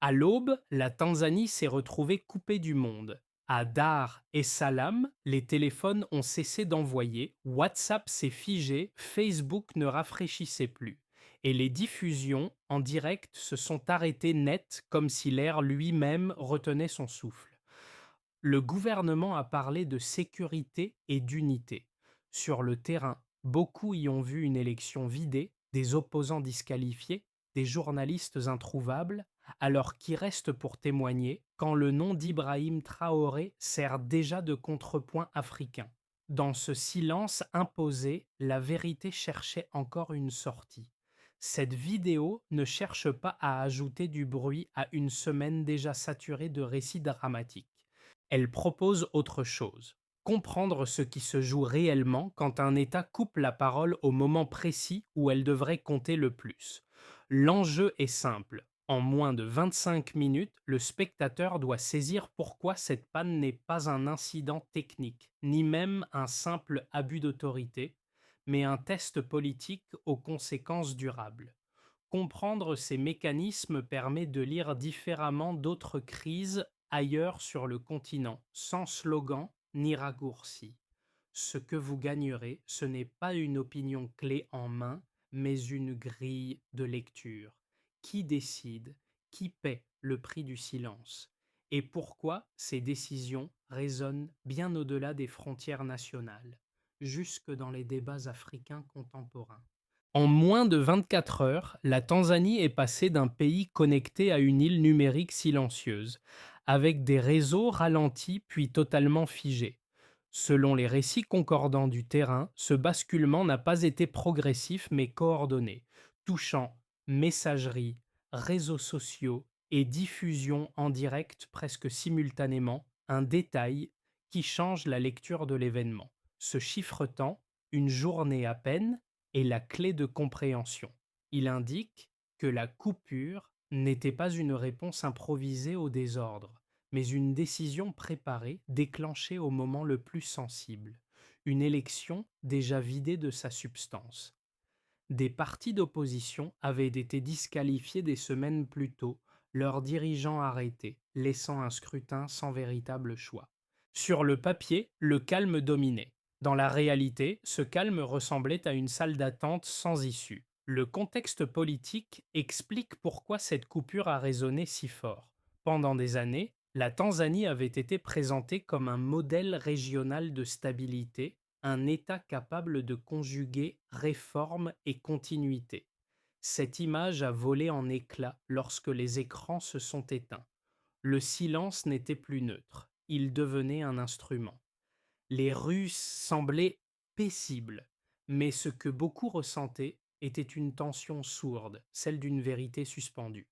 À l'aube, la Tanzanie s'est retrouvée coupée du monde. À Dar es Salaam, les téléphones ont cessé d'envoyer, WhatsApp s'est figé, Facebook ne rafraîchissait plus. Et les diffusions en direct se sont arrêtées net comme si l'air lui-même retenait son souffle. Le gouvernement a parlé de sécurité et d'unité. Sur le terrain, beaucoup y ont vu une élection vidée, des opposants disqualifiés, des journalistes introuvables, alors qui reste pour témoigner quand le nom d'Ibrahim Traoré sert déjà de contrepoint africain. Dans ce silence imposé, la vérité cherchait encore une sortie. Cette vidéo ne cherche pas à ajouter du bruit à une semaine déjà saturée de récits dramatiques. Elle propose autre chose. Comprendre ce qui se joue réellement quand un État coupe la parole au moment précis où elle devrait compter le plus. L'enjeu est simple. En moins de 25 minutes, le spectateur doit saisir pourquoi cette panne n'est pas un incident technique, ni même un simple abus d'autorité, mais un test politique aux conséquences durables. Comprendre ces mécanismes permet de lire différemment d'autres crises ailleurs sur le continent, sans slogan ni raccourci. Ce que vous gagnerez, ce n'est pas une opinion clé en main, mais une grille de lecture. Qui décide? Qui paie le prix du silence? Et pourquoi ces décisions résonnent bien au-delà des frontières nationales, jusque dans les débats africains contemporains? En moins de 24 heures, la Tanzanie est passée d'un pays connecté à une île numérique silencieuse, avec des réseaux ralentis puis totalement figés. Selon les récits concordants du terrain, ce basculement n'a pas été progressif mais coordonné, touchant messagerie, réseaux sociaux et diffusion en direct presque simultanément, un détail qui change la lecture de l'événement. Ce chiffre-temps, une journée à peine, est la clé de compréhension. Il indique que la coupure n'était pas une réponse improvisée au désordre, mais une décision préparée, déclenchée au moment le plus sensible, une élection déjà vidée de sa substance. Des partis d'opposition avaient été disqualifiés des semaines plus tôt, leurs dirigeants arrêtés, laissant un scrutin sans véritable choix. Sur le papier, le calme dominait. Dans la réalité, ce calme ressemblait à une salle d'attente sans issue. Le contexte politique explique pourquoi cette coupure a résonné si fort. Pendant des années, la Tanzanie avait été présentée comme un modèle régional de stabilité, un État capable de conjuguer réforme et continuité. Cette image a volé en éclats lorsque les écrans se sont éteints. Le silence n'était plus neutre, il devenait un instrument. Les rues semblaient paisibles, mais ce que beaucoup ressentaient était une tension sourde, celle d'une vérité suspendue.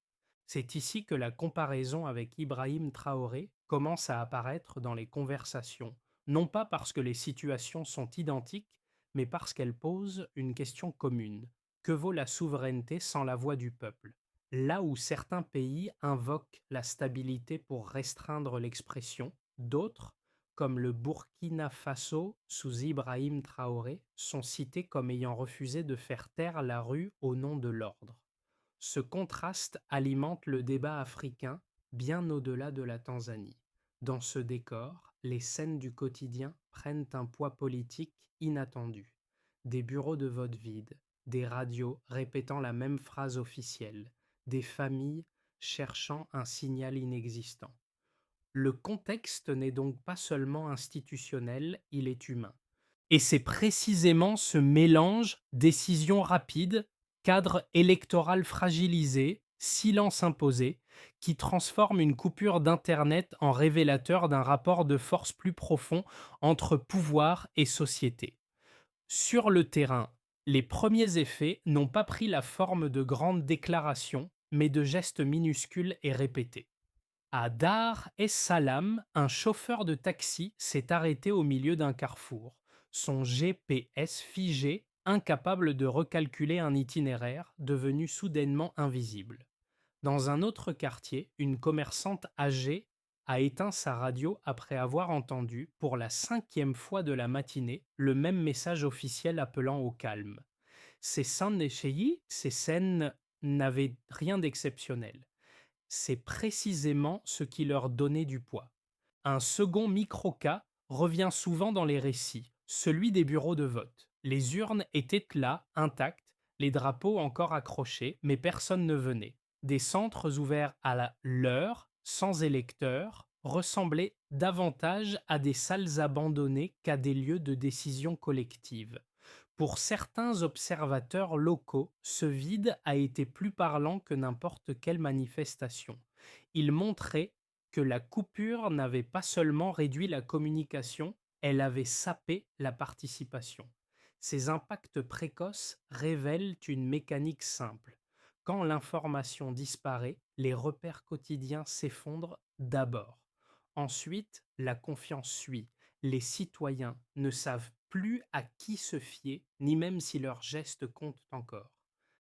C'est ici que la comparaison avec Ibrahim Traoré commence à apparaître dans les conversations, non pas parce que les situations sont identiques, mais parce qu'elles posent une question commune. Que vaut la souveraineté sans la voix du peuple? Là où certains pays invoquent la stabilité pour restreindre l'expression, d'autres, comme le Burkina Faso sous Ibrahim Traoré, sont cités comme ayant refusé de faire taire la rue au nom de l'ordre. Ce contraste alimente le débat africain bien au-delà de la Tanzanie. Dans ce décor, les scènes du quotidien prennent un poids politique inattendu. Des bureaux de vote vides, des radios répétant la même phrase officielle, des familles cherchant un signal inexistant. Le contexte n'est donc pas seulement institutionnel, il est humain. Et c'est précisément ce mélange, décision rapide, cadre électoral fragilisé, silence imposé, qui transforme une coupure d'Internet en révélateur d'un rapport de force plus profond entre pouvoir et société. Sur le terrain, les premiers effets n'ont pas pris la forme de grandes déclarations, mais de gestes minuscules et répétés. À Dar es Salaam, un chauffeur de taxi s'est arrêté au milieu d'un carrefour, son GPS figé, incapable de recalculer un itinéraire devenu soudainement invisible. Dans un autre quartier, une commerçante âgée a éteint sa radio après avoir entendu, pour la 5e fois de la matinée, le même message officiel appelant au calme. Ces scènes n'avaient rien d'exceptionnel. C'est précisément ce qui leur donnait du poids. Un second micro-cas revient souvent dans les récits, celui des bureaux de vote. Les urnes étaient là, intactes, les drapeaux encore accrochés, mais personne ne venait. Des centres ouverts à l'heure, sans électeurs, ressemblaient davantage à des salles abandonnées qu'à des lieux de décision collective. Pour certains observateurs locaux, ce vide a été plus parlant que n'importe quelle manifestation. Il montrait que la coupure n'avait pas seulement réduit la communication, elle avait sapé la participation. Ces impacts précoces révèlent une mécanique simple. Quand l'information disparaît, les repères quotidiens s'effondrent d'abord. Ensuite, la confiance suit. Les citoyens ne savent plus à qui se fier, ni même si leurs gestes comptent encore.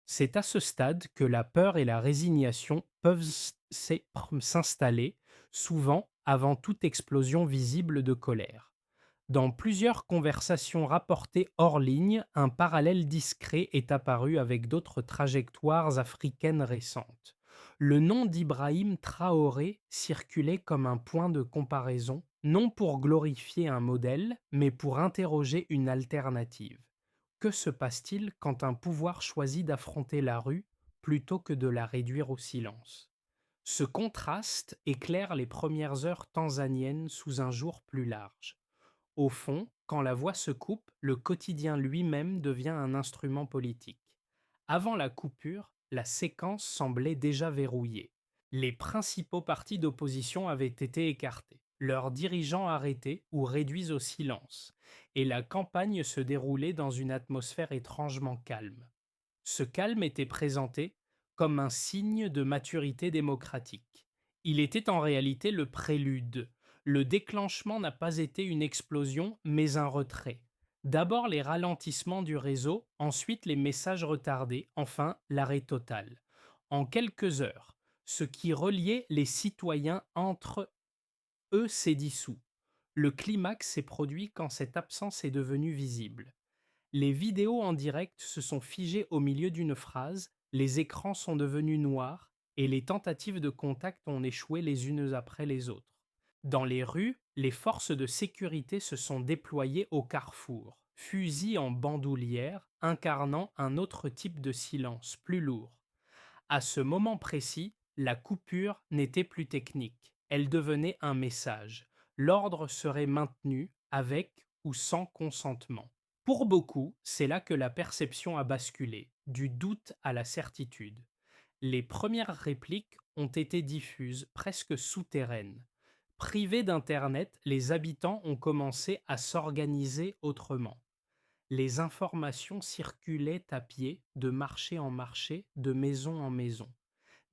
C'est à ce stade que la peur et la résignation peuvent s'installer, souvent avant toute explosion visible de colère. Dans plusieurs conversations rapportées hors ligne, un parallèle discret est apparu avec d'autres trajectoires africaines récentes. Le nom d'Ibrahim Traoré circulait comme un point de comparaison, non pour glorifier un modèle, mais pour interroger une alternative. Que se passe-t-il quand un pouvoir choisit d'affronter la rue plutôt que de la réduire au silence? Ce contraste éclaire les premières heures tanzaniennes sous un jour plus large. Au fond, quand la voix se coupe, le quotidien lui-même devient un instrument politique. Avant la coupure, la séquence semblait déjà verrouillée. Les principaux partis d'opposition avaient été écartés, leurs dirigeants arrêtés ou réduits au silence, et la campagne se déroulait dans une atmosphère étrangement calme. Ce calme était présenté comme un signe de maturité démocratique. Il était en réalité le prélude. Le déclenchement n'a pas été une explosion, mais un retrait. D'abord les ralentissements du réseau, ensuite les messages retardés, enfin l'arrêt total. En quelques heures, ce qui reliait les citoyens entre eux s'est dissous. Le climax s'est produit quand cette absence est devenue visible. Les vidéos en direct se sont figées au milieu d'une phrase, les écrans sont devenus noirs et les tentatives de contact ont échoué les unes après les autres. Dans les rues, les forces de sécurité se sont déployées au carrefour, fusils en bandoulière, incarnant un autre type de silence, plus lourd. À ce moment précis, la coupure n'était plus technique, elle devenait un message. L'ordre serait maintenu avec ou sans consentement. Pour beaucoup, c'est là que la perception a basculé, du doute à la certitude. Les premières répliques ont été diffuses, presque souterraines. Privés d'Internet, les habitants ont commencé à s'organiser autrement. Les informations circulaient à pied, de marché en marché, de maison en maison.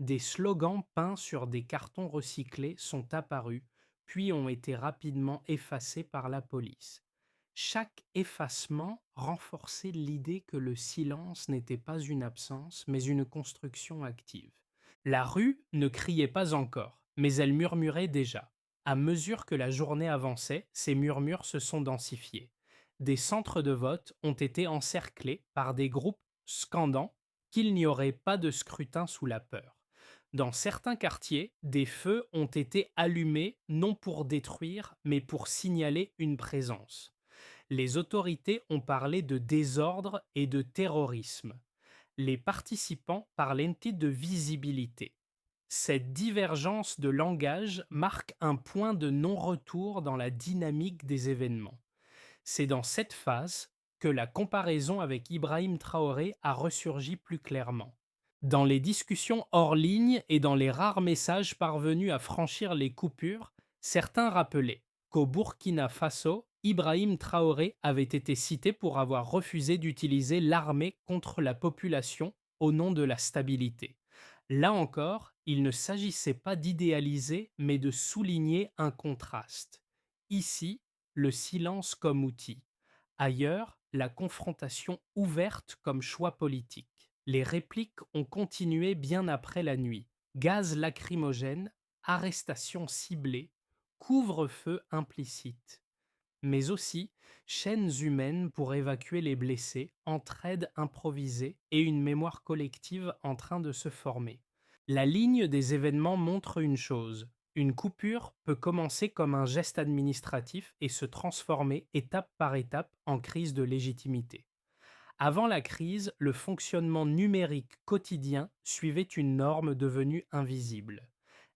Des slogans peints sur des cartons recyclés sont apparus, puis ont été rapidement effacés par la police. Chaque effacement renforçait l'idée que le silence n'était pas une absence, mais une construction active. La rue ne criait pas encore, mais elle murmurait déjà. À mesure que la journée avançait, ces murmures se sont densifiés. Des centres de vote ont été encerclés par des groupes scandant qu'il n'y aurait pas de scrutin sous la peur. Dans certains quartiers, des feux ont été allumés non pour détruire, mais pour signaler une présence. Les autorités ont parlé de désordre et de terrorisme. Les participants parlaient de visibilité. Cette divergence de langage marque un point de non-retour dans la dynamique des événements. C'est dans cette phase que la comparaison avec Ibrahim Traoré a ressurgi plus clairement. Dans les discussions hors ligne et dans les rares messages parvenus à franchir les coupures, certains rappelaient qu'au Burkina Faso, Ibrahim Traoré avait été cité pour avoir refusé d'utiliser l'armée contre la population au nom de la stabilité. Là encore, il ne s'agissait pas d'idéaliser, mais de souligner un contraste. Ici, le silence comme outil. Ailleurs, la confrontation ouverte comme choix politique. Les répliques ont continué bien après la nuit. Gaz lacrymogène, arrestations ciblées, couvre-feu implicite. Mais aussi chaînes humaines pour évacuer les blessés, entraide improvisée et une mémoire collective en train de se former. La ligne des événements montre une chose. Une coupure peut commencer comme un geste administratif et se transformer étape par étape en crise de légitimité. Avant la crise, le fonctionnement numérique quotidien suivait une norme devenue invisible.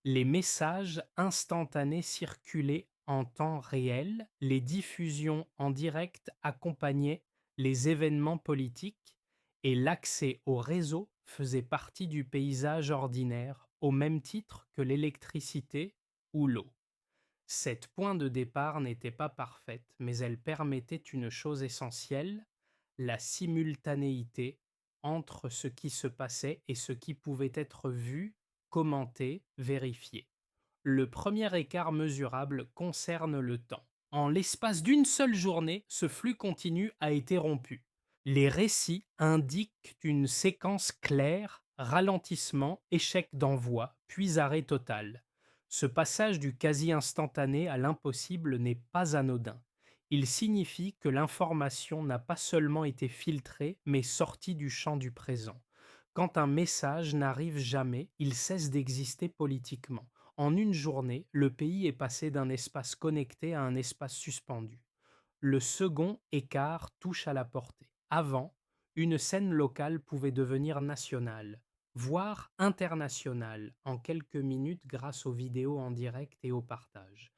Les messages instantanés circulaient en temps réel, les diffusions en direct accompagnaient les événements politiques et l'accès au réseau faisait partie du paysage ordinaire au même titre que l'électricité ou l'eau. Cette point de départ n'était pas parfaite, mais elle permettait une chose essentielle, la simultanéité entre ce qui se passait et ce qui pouvait être vu, commenté, vérifié. Le premier écart mesurable concerne le temps. En l'espace d'une seule journée, ce flux continu a été rompu. Les récits indiquent une séquence claire, ralentissement, échec d'envoi, puis arrêt total. Ce passage du quasi instantané à l'impossible n'est pas anodin. Il signifie que l'information n'a pas seulement été filtrée, mais sortie du champ du présent. Quand un message n'arrive jamais, il cesse d'exister politiquement. En une journée, le pays est passé d'un espace connecté à un espace suspendu. Le second écart touche à la portée. Avant, une scène locale pouvait devenir nationale, voire internationale, en quelques minutes grâce aux vidéos en direct et au partage.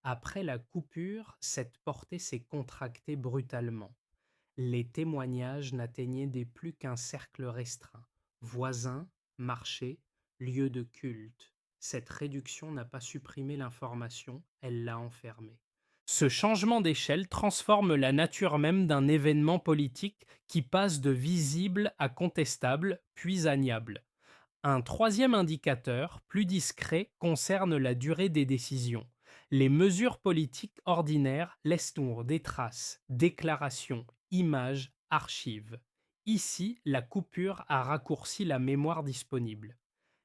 Après la coupure, cette portée s'est contractée brutalement. Les témoignages n'atteignaient plus qu'un cercle restreint. Voisins, marchés, lieux de culte. Cette réduction n'a pas supprimé l'information, elle l'a enfermée. Ce changement d'échelle transforme la nature même d'un événement politique qui passe de visible à contestable, puis à niable. Un troisième indicateur, plus discret, concerne la durée des décisions. Les mesures politiques ordinaires laissent nous des traces, déclarations, images, archives. Ici, la coupure a raccourci la mémoire disponible.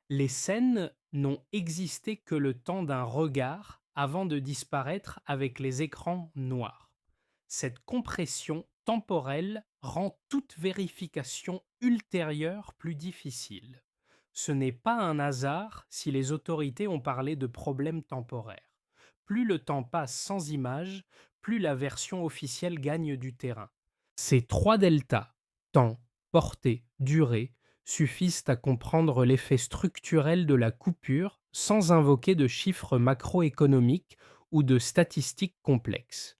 Les scènes n'ont existé que le temps d'un regard avant de disparaître avec les écrans noirs. Cette compression temporelle rend toute vérification ultérieure plus difficile. Ce n'est pas un hasard si les autorités ont parlé de problèmes temporaires. Plus le temps passe sans image, plus la version officielle gagne du terrain. Ces trois deltas, temps, portée, durée, suffisent à comprendre l'effet structurel de la coupure sans invoquer de chiffres macroéconomiques ou de statistiques complexes.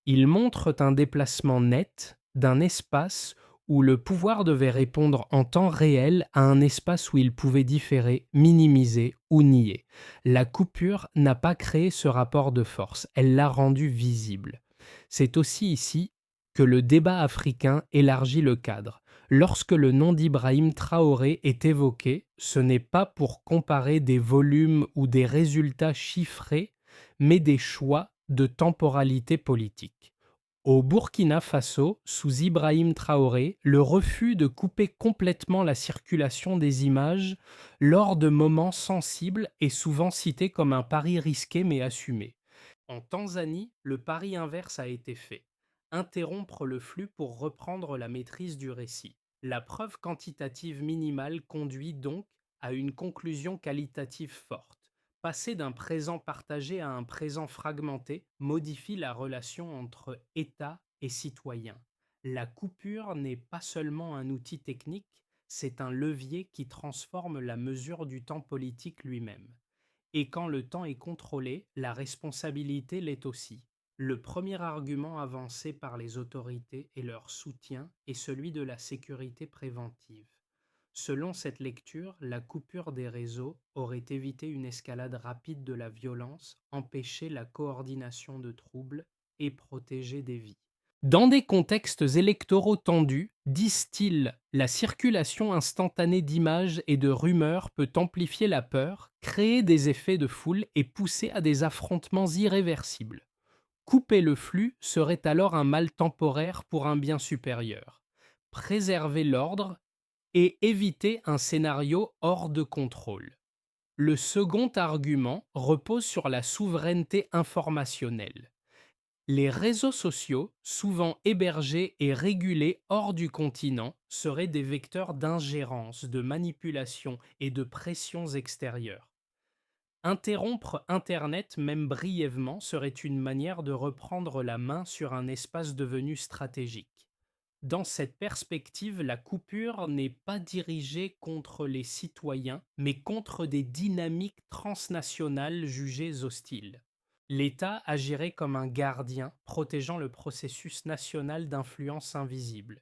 Ils montrent un déplacement net d'un espace où le pouvoir devait répondre en temps réel à un espace où il pouvait différer, minimiser ou nier. La coupure n'a pas créé ce rapport de force, elle l'a rendu visible. C'est aussi ici que le débat africain élargit le cadre. Lorsque le nom d'Ibrahim Traoré est évoqué, ce n'est pas pour comparer des volumes ou des résultats chiffrés, mais des choix de temporalité politique. Au Burkina Faso, sous Ibrahim Traoré, le refus de couper complètement la circulation des images lors de moments sensibles est souvent cité comme un pari risqué mais assumé. En Tanzanie, le pari inverse a été fait. Interrompre le flux pour reprendre la maîtrise du récit. La preuve quantitative minimale conduit donc à une conclusion qualitative forte. Passer d'un présent partagé à un présent fragmenté modifie la relation entre État et citoyen. La coupure n'est pas seulement un outil technique, c'est un levier qui transforme la mesure du temps politique lui-même. Et quand le temps est contrôlé, la responsabilité l'est aussi. Le premier argument avancé par les autorités et leur soutien est celui de la sécurité préventive. Selon cette lecture, la coupure des réseaux aurait évité une escalade rapide de la violence, empêché la coordination de troubles et protégé des vies. Dans des contextes électoraux tendus, disent-ils, la circulation instantanée d'images et de rumeurs peut amplifier la peur, créer des effets de foule et pousser à des affrontements irréversibles. Couper le flux serait alors un mal temporaire pour un bien supérieur. Préserver l'ordre et éviter un scénario hors de contrôle. Le second argument repose sur la souveraineté informationnelle. Les réseaux sociaux, souvent hébergés et régulés hors du continent, seraient des vecteurs d'ingérence, de manipulation et de pressions extérieures. Interrompre Internet, même brièvement, serait une manière de reprendre la main sur un espace devenu stratégique. Dans cette perspective, la coupure n'est pas dirigée contre les citoyens, mais contre des dynamiques transnationales jugées hostiles. L'État agirait comme un gardien protégeant le processus national d'influence invisible.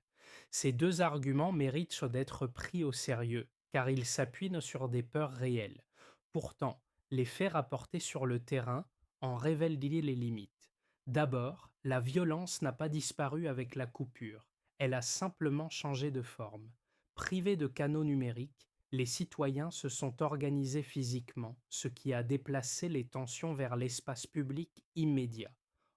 Ces deux arguments méritent d'être pris au sérieux, car ils s'appuient sur des peurs réelles. Pourtant, les faits rapportés sur le terrain en révèlent les limites. D'abord, la violence n'a pas disparu avec la coupure, elle a simplement changé de forme. Privés de canaux numériques, les citoyens se sont organisés physiquement, ce qui a déplacé les tensions vers l'espace public immédiat.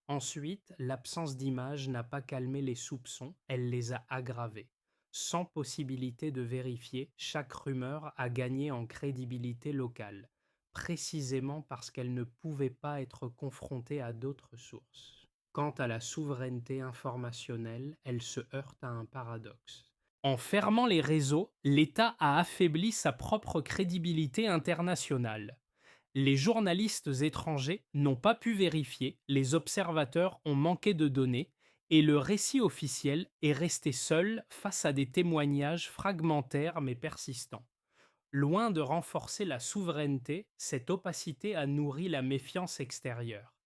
Ensuite, l'absence d'images n'a pas calmé les soupçons, elle les a aggravés. Sans possibilité de vérifier, chaque rumeur a gagné en crédibilité locale, précisément parce qu'elle ne pouvait pas être confrontée à d'autres sources. Quant à la souveraineté informationnelle, elle se heurte à un paradoxe. En fermant les réseaux, l'État a affaibli sa propre crédibilité internationale. Les journalistes étrangers n'ont pas pu vérifier, les observateurs ont manqué de données, et le récit officiel est resté seul face à des témoignages fragmentaires mais persistants. Loin de renforcer la souveraineté, cette opacité a nourri la méfiance extérieure.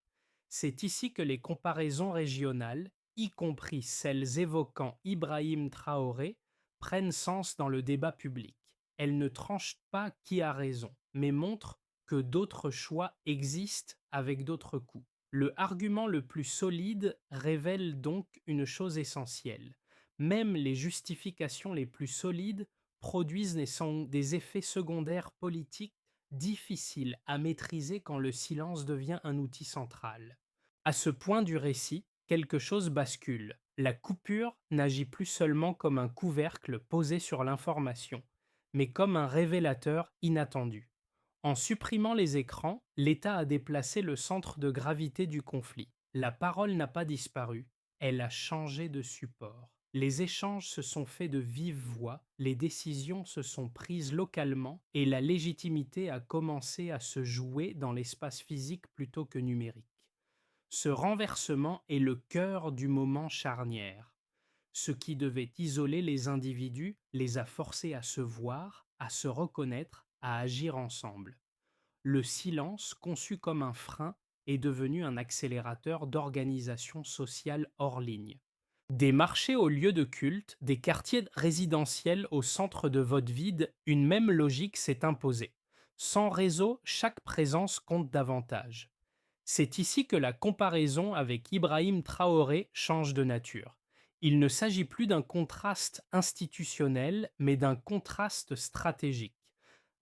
C'est ici que les comparaisons régionales, y compris celles évoquant Ibrahim Traoré, prennent sens dans le débat public. Elles ne tranchent pas qui a raison, mais montrent que d'autres choix existent avec d'autres coûts. Le argument le plus solide révèle donc une chose essentielle. Même les justifications les plus solides produisent des effets secondaires politiques difficiles à maîtriser quand le silence devient un outil central. À ce point du récit, quelque chose bascule. La coupure n'agit plus seulement comme un couvercle posé sur l'information, mais comme un révélateur inattendu. En supprimant les écrans, l'État a déplacé le centre de gravité du conflit. La parole n'a pas disparu, elle a changé de support. Les échanges se sont faits de vive voix, les décisions se sont prises localement et la légitimité a commencé à se jouer dans l'espace physique plutôt que numérique. Ce renversement est le cœur du moment charnière. Ce qui devait isoler les individus les a forcés à se voir, à se reconnaître, à agir ensemble. Le silence, conçu comme un frein, est devenu un accélérateur d'organisation sociale hors ligne. Des marchés aux lieux de culte, des quartiers résidentiels au centre de vote vide, une même logique s'est imposée. Sans réseau, chaque présence compte davantage. C'est ici que la comparaison avec Ibrahim Traoré change de nature. Il ne s'agit plus d'un contraste institutionnel, mais d'un contraste stratégique.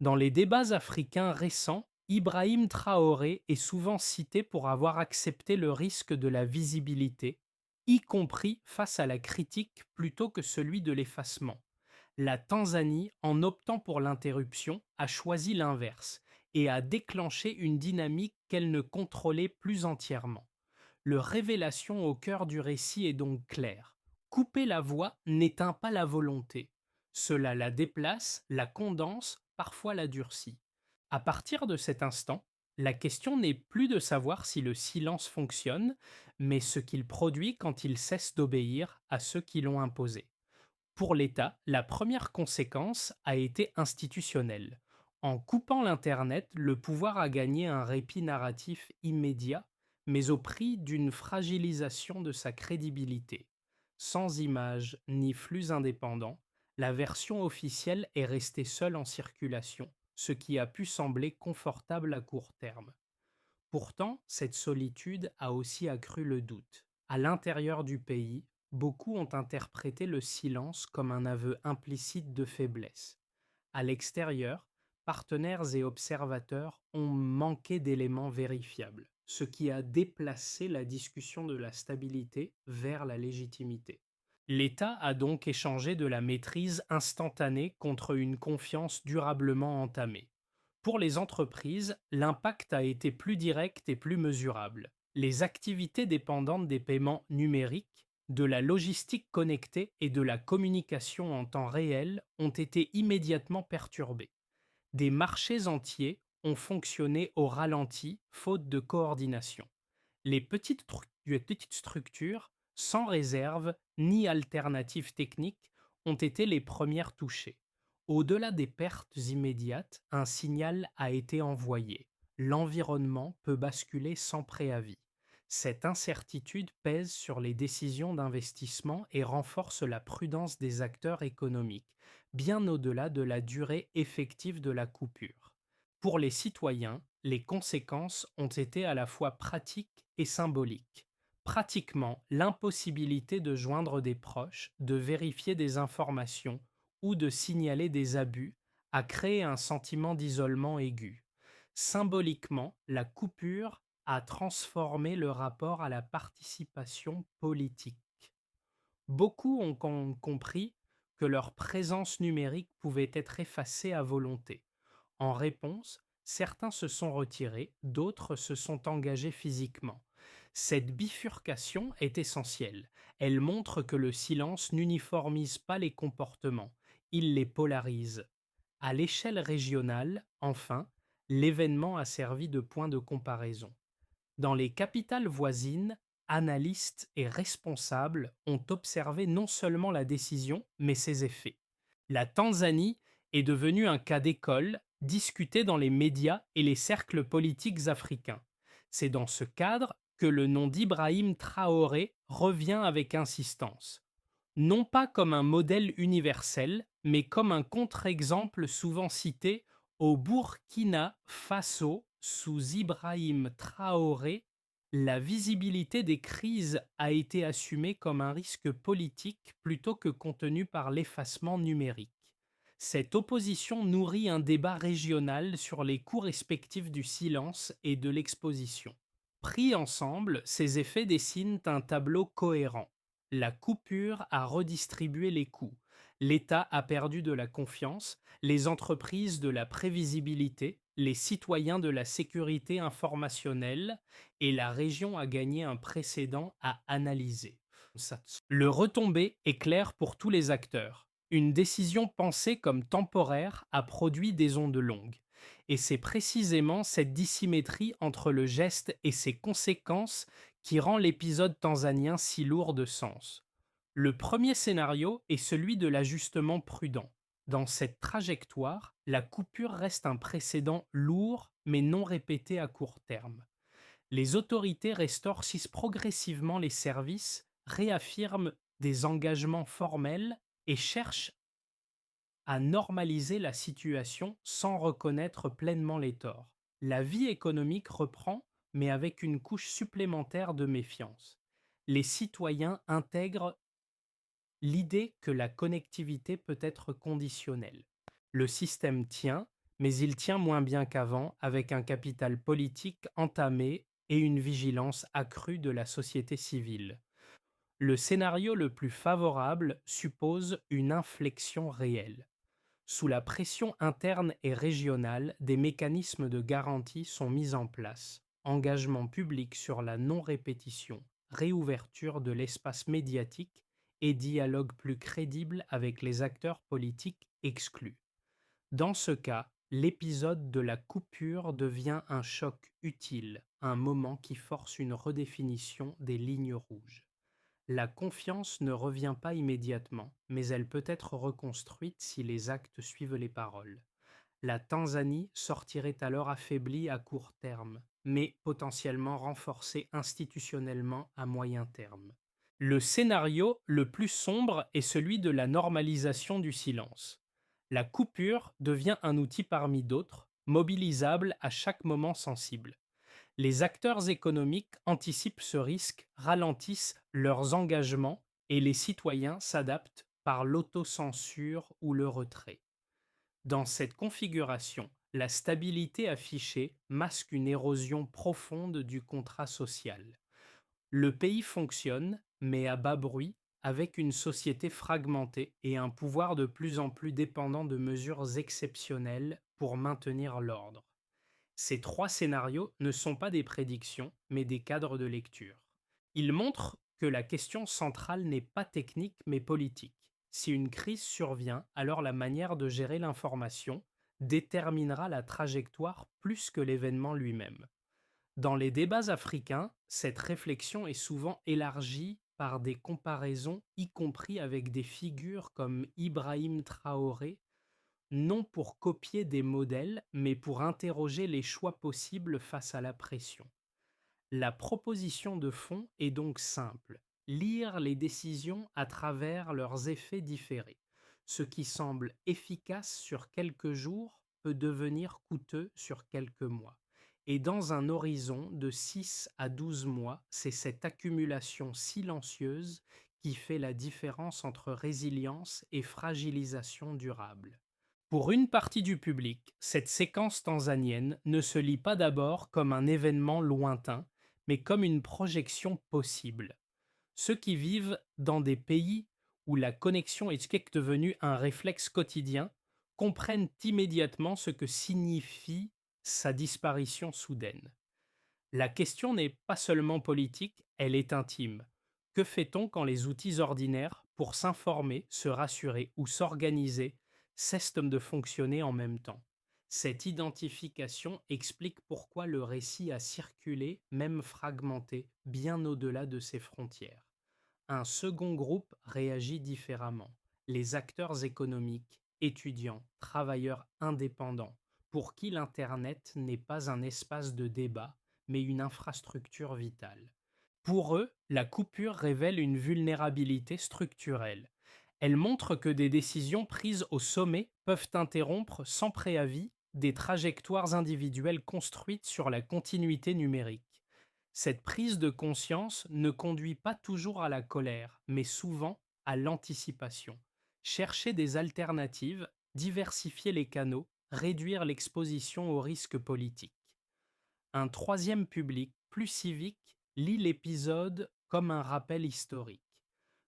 Dans les débats africains récents, Ibrahim Traoré est souvent cité pour avoir accepté le risque de la visibilité, y compris face à la critique plutôt que celui de l'effacement. La Tanzanie, en optant pour l'interruption, a choisi l'inverse et a déclenché une dynamique qu'elle ne contrôlait plus entièrement. Le révélation au cœur du récit est donc claire. Couper la voix n'éteint pas la volonté. Cela la déplace, la condense, parfois la durcit. À partir de cet instant, la question n'est plus de savoir si le silence fonctionne, mais ce qu'il produit quand il cesse d'obéir à ceux qui l'ont imposé. Pour l'État, la première conséquence a été institutionnelle. En coupant l'Internet, le pouvoir a gagné un répit narratif immédiat, mais au prix d'une fragilisation de sa crédibilité. Sans images ni flux indépendants, la version officielle est restée seule en circulation, ce qui a pu sembler confortable à court terme. Pourtant, cette solitude a aussi accru le doute. À l'intérieur du pays, beaucoup ont interprété le silence comme un aveu implicite de faiblesse. À l'extérieur, partenaires et observateurs ont manqué d'éléments vérifiables, ce qui a déplacé la discussion de la stabilité vers la légitimité. L'État a donc échangé de la maîtrise instantanée contre une confiance durablement entamée. Pour les entreprises, l'impact a été plus direct et plus mesurable. Les activités dépendantes des paiements numériques, de la logistique connectée et de la communication en temps réel ont été immédiatement perturbées. Des marchés entiers ont fonctionné au ralenti faute de coordination. Les petites structures, sans réserve ni alternative technique, ont été les premières touchées. Au-delà des pertes immédiates, un signal a été envoyé. L'environnement peut basculer sans préavis. Cette incertitude pèse sur les décisions d'investissement et renforce la prudence des acteurs économiques, bien au-delà de la durée effective de la coupure. Pour les citoyens, les conséquences ont été à la fois pratiques et symboliques. Pratiquement, l'impossibilité de joindre des proches, de vérifier des informations ou de signaler des abus a créé un sentiment d'isolement aigu. Symboliquement, la coupure a transformé le rapport à la participation politique. Beaucoup ont compris que leur présence numérique pouvait être effacée à volonté. En réponse, certains se sont retirés, d'autres se sont engagés physiquement. Cette bifurcation est essentielle. Elle montre que le silence n'uniformise pas les comportements, il les polarise. À l'échelle régionale, enfin, l'événement a servi de point de comparaison. Dans les capitales voisines, analystes et responsables ont observé non seulement la décision, mais ses effets. La Tanzanie est devenue un cas d'école discuté dans les médias et les cercles politiques africains. C'est dans ce cadre que le nom d'Ibrahim Traoré revient avec insistance. Non pas comme un modèle universel, mais comme un contre-exemple souvent cité au Burkina Faso sous Ibrahim Traoré, la visibilité des crises a été assumée comme un risque politique plutôt que contenu par l'effacement numérique. Cette opposition nourrit un débat régional sur les coûts respectifs du silence et de l'exposition. Pris ensemble, ces effets dessinent un tableau cohérent. La coupure a redistribué les coûts. L'État a perdu de la confiance, les entreprises de la prévisibilité, les citoyens de la sécurité informationnelle et la région a gagné un précédent à analyser. Le retombé est clair pour tous les acteurs. Une décision pensée comme temporaire a produit des ondes longues. Et c'est précisément cette dissymétrie entre le geste et ses conséquences qui rend l'épisode tanzanien si lourd de sens. Le premier scénario est celui de l'ajustement prudent. Dans cette trajectoire, la coupure reste un précédent lourd mais non répété à court terme. Les autorités restaurent progressivement les services, réaffirment des engagements formels et cherchent à normaliser la situation sans reconnaître pleinement les torts. La vie économique reprend, mais avec une couche supplémentaire de méfiance. Les citoyens intègrent l'idée que la connectivité peut être conditionnelle. Le système tient, mais il tient moins bien qu'avant, avec un capital politique entamé et une vigilance accrue de la société civile. Le scénario le plus favorable suppose une inflexion réelle. Sous la pression interne et régionale, des mécanismes de garantie sont mis en place. Engagement public sur la non-répétition, réouverture de l'espace médiatique et dialogue plus crédible avec les acteurs politiques exclus. Dans ce cas, l'épisode de la coupure devient un choc utile, un moment qui force une redéfinition des lignes rouges. La confiance ne revient pas immédiatement, mais elle peut être reconstruite si les actes suivent les paroles. La Tanzanie sortirait alors affaiblie à court terme, mais potentiellement renforcée institutionnellement à moyen terme. Le scénario le plus sombre est celui de la normalisation du silence. La coupure devient un outil parmi d'autres, mobilisable à chaque moment sensible. Les acteurs économiques anticipent ce risque, ralentissent leurs engagements et les citoyens s'adaptent par l'autocensure ou le retrait. Dans cette configuration, la stabilité affichée masque une érosion profonde du contrat social. Le pays fonctionne, mais à bas bruit, avec une société fragmentée et un pouvoir de plus en plus dépendant de mesures exceptionnelles pour maintenir l'ordre. Ces trois scénarios ne sont pas des prédictions, mais des cadres de lecture. Ils montrent que la question centrale n'est pas technique, mais politique. Si une crise survient, alors la manière de gérer l'information déterminera la trajectoire plus que l'événement lui-même. Dans les débats africains, cette réflexion est souvent élargie par des comparaisons, y compris avec des figures comme Ibrahim Traoré, non pour copier des modèles, mais pour interroger les choix possibles face à la pression. La proposition de fond est donc simple: lire les décisions à travers leurs effets différés. Ce qui semble efficace sur quelques jours peut devenir coûteux sur quelques mois. Et dans un horizon de 6 à 12 mois, c'est cette accumulation silencieuse qui fait la différence entre résilience et fragilisation durable. Pour une partie du public, cette séquence tanzanienne ne se lit pas d'abord comme un événement lointain, mais comme une projection possible. Ceux qui vivent dans des pays où la connexion est devenue un réflexe quotidien comprennent immédiatement ce que signifie sa disparition soudaine. La question n'est pas seulement politique, elle est intime. Que fait-on quand les outils ordinaires pour s'informer, se rassurer ou s'organiser cessent de fonctionner en même temps? Cette identification explique pourquoi le récit a circulé, même fragmenté, bien au-delà de ses frontières. Un second groupe réagit différemment: les acteurs économiques, étudiants, travailleurs indépendants, pour qui l'Internet n'est pas un espace de débat, mais une infrastructure vitale. Pour eux, la coupure révèle une vulnérabilité structurelle. Elle montre que des décisions prises au sommet peuvent interrompre sans préavis des trajectoires individuelles construites sur la continuité numérique. Cette prise de conscience ne conduit pas toujours à la colère, mais souvent à l'anticipation. Chercher des alternatives, diversifier les canaux, réduire l'exposition aux risques politiques. Un troisième public, plus civique, lit l'épisode comme un rappel historique.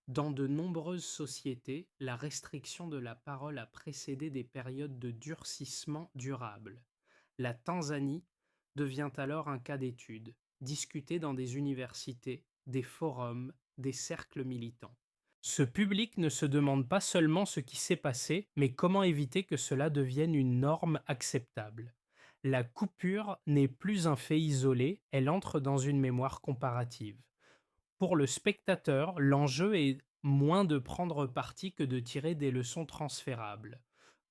Dans de nombreuses sociétés, la restriction de la parole a précédé des périodes de durcissement durable. La Tanzanie devient alors un cas d'étude, discuté dans des universités, des forums, des cercles militants. Ce public ne se demande pas seulement ce qui s'est passé, mais comment éviter que cela devienne une norme acceptable. La coupure n'est plus un fait isolé, elle entre dans une mémoire comparative. Pour le spectateur, l'enjeu est moins de prendre parti que de tirer des leçons transférables.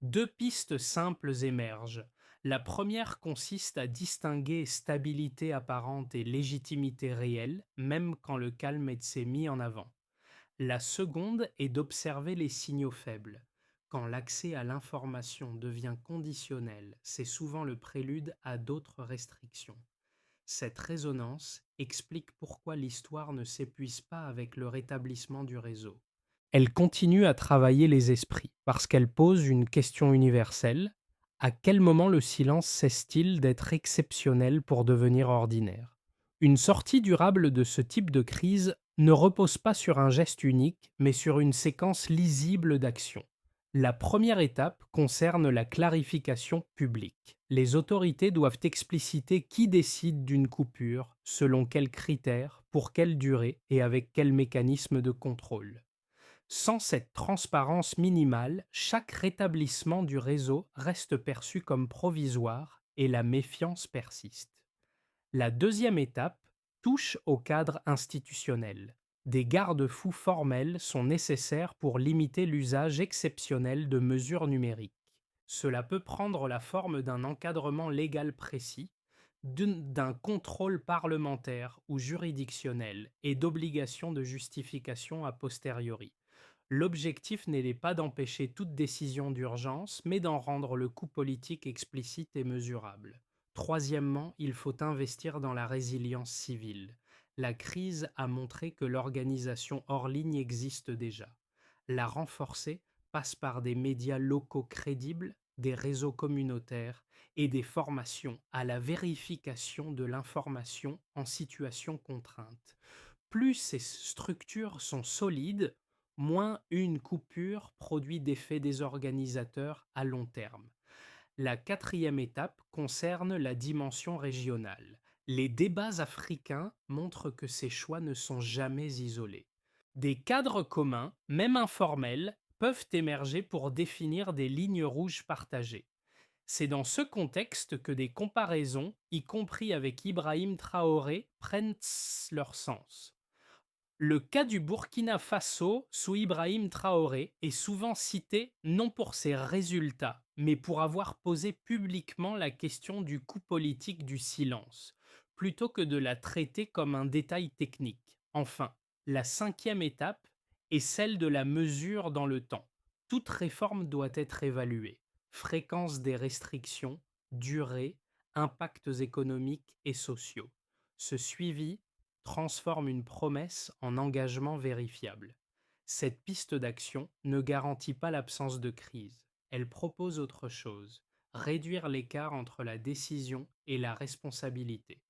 Deux pistes simples émergent. La première consiste à distinguer stabilité apparente et légitimité réelle, même quand le calme s'est mis en avant. La seconde est d'observer les signaux faibles. Quand l'accès à l'information devient conditionnel, c'est souvent le prélude à d'autres restrictions. Cette résonance explique pourquoi l'histoire ne s'épuise pas avec le rétablissement du réseau. Elle continue à travailler les esprits, parce qu'elle pose une question universelle: à quel moment le silence cesse-t-il d'être exceptionnel pour devenir ordinaire? Une sortie durable de ce type de crise ne repose pas sur un geste unique, mais sur une séquence lisible d'actions. La première étape concerne la clarification publique. Les autorités doivent expliciter qui décide d'une coupure, selon quels critères, pour quelle durée et avec quel mécanisme de contrôle. Sans cette transparence minimale, chaque rétablissement du réseau reste perçu comme provisoire et la méfiance persiste. La deuxième étape touche au cadre institutionnel. Des garde-fous formels sont nécessaires pour limiter l'usage exceptionnel de mesures numériques. Cela peut prendre la forme d'un encadrement légal précis, d'un contrôle parlementaire ou juridictionnel et d'obligations de justification a posteriori. L'objectif n'est pas d'empêcher toute décision d'urgence, mais d'en rendre le coût politique explicite et mesurable. Troisièmement, il faut investir dans la résilience civile. La crise a montré que l'organisation hors ligne existe déjà. La renforcer passe par des médias locaux crédibles, des réseaux communautaires et des formations à la vérification de l'information en situation contrainte. Plus ces structures sont solides, moins une coupure produit d'effets désorganisateurs à long terme. La quatrième étape concerne la dimension régionale. Les débats africains montrent que ces choix ne sont jamais isolés. Des cadres communs, même informels, peuvent émerger pour définir des lignes rouges partagées. C'est dans ce contexte que des comparaisons, y compris avec Ibrahim Traoré, prennent leur sens. Le cas du Burkina Faso sous Ibrahim Traoré est souvent cité non pour ses résultats, mais pour avoir posé publiquement la question du coût politique du silence, plutôt que de la traiter comme un détail technique. Enfin, la cinquième étape est celle de la mesure dans le temps. Toute réforme doit être évaluée. Fréquence des restrictions, durée, impacts économiques et sociaux. Ce suivi transforme une promesse en engagement vérifiable. Cette piste d'action ne garantit pas l'absence de crise. Elle propose autre chose, réduire l'écart entre la décision et la responsabilité.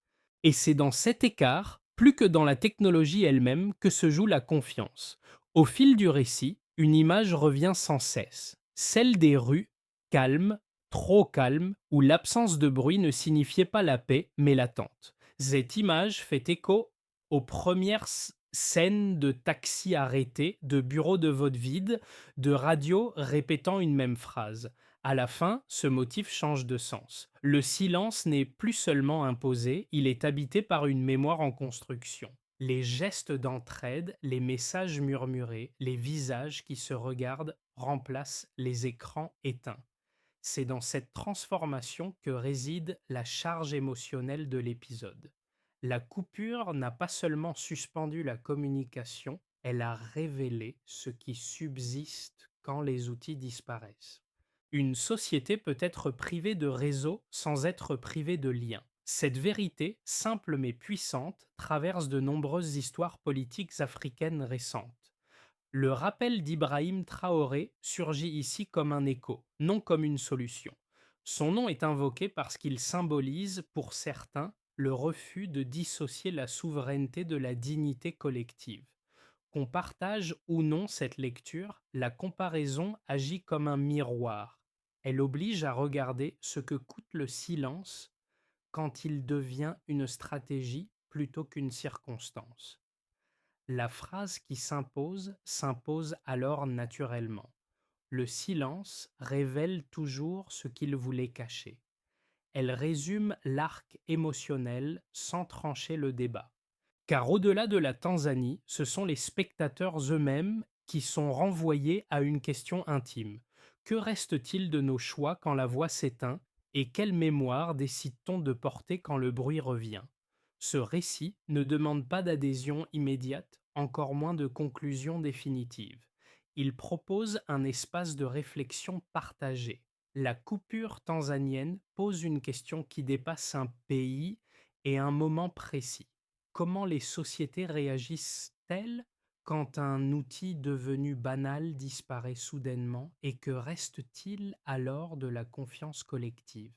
Et c'est dans cet écart, plus que dans la technologie elle-même, que se joue la confiance. Au fil du récit, une image revient sans cesse, celle des rues, calmes, trop calmes, où l'absence de bruit ne signifiait pas la paix, mais l'attente. Cette image fait écho aux premières scènes de taxis arrêtés, de bureaux de vote vides, de radios répétant une même phrase. À la fin, ce motif change de sens. Le silence n'est plus seulement imposé, il est habité par une mémoire en construction. Les gestes d'entraide, les messages murmurés, les visages qui se regardent remplacent les écrans éteints. C'est dans cette transformation que réside la charge émotionnelle de l'épisode. La coupure n'a pas seulement suspendu la communication, elle a révélé ce qui subsiste quand les outils disparaissent. Une société peut être privée de réseau sans être privée de liens. Cette vérité, simple mais puissante, traverse de nombreuses histoires politiques africaines récentes. Le rappel d'Ibrahim Traoré surgit ici comme un écho, non comme une solution. Son nom est invoqué parce qu'il symbolise, pour certains, le refus de dissocier la souveraineté de la dignité collective. Qu'on partage ou non cette lecture, la comparaison agit comme un miroir. Elle oblige à regarder ce que coûte le silence quand il devient une stratégie plutôt qu'une circonstance. La phrase qui s'impose alors naturellement. Le silence révèle toujours ce qu'il voulait cacher. Elle résume l'arc émotionnel sans trancher le débat. Car au-delà de la Tanzanie, ce sont les spectateurs eux-mêmes qui sont renvoyés à une question intime. Que reste-t-il de nos choix quand la voix s'éteint et quelle mémoire décide-t-on de porter quand le bruit revient? Ce récit ne demande pas d'adhésion immédiate, encore moins de conclusion définitive. Il propose un espace de réflexion partagé. La coupure tanzanienne pose une question qui dépasse un pays et un moment précis. Comment les sociétés réagissent-elles quand un outil devenu banal disparaît soudainement et que reste-t-il alors de la confiance collective?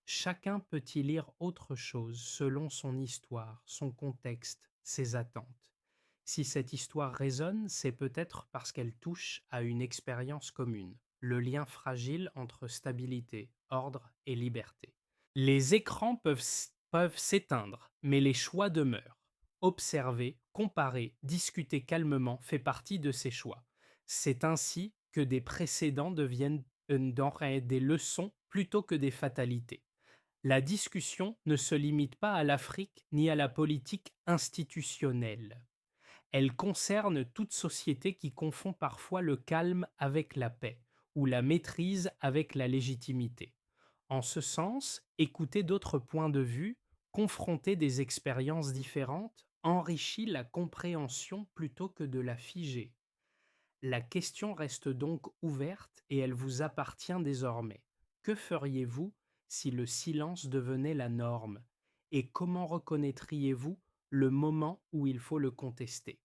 Chacun peut y lire autre chose selon son histoire, son contexte, ses attentes. Si cette histoire résonne, c'est peut-être parce qu'elle touche à une expérience commune, le lien fragile entre stabilité, ordre et liberté. Les écrans peuvent s'éteindre, mais les choix demeurent. Observer, comparer, discuter calmement fait partie de ces choix. C'est ainsi que des précédents deviennent des leçons plutôt que des fatalités. La discussion ne se limite pas à l'Afrique ni à la politique institutionnelle. Elle concerne toute société qui confond parfois le calme avec la paix ou la maîtrise avec la légitimité. En ce sens, écouter d'autres points de vue, confronter des expériences différentes, enrichit la compréhension plutôt que de la figer. La question reste donc ouverte et elle vous appartient désormais. Que feriez-vous si le silence devenait la norme? Et comment reconnaîtriez-vous le moment où il faut le contester?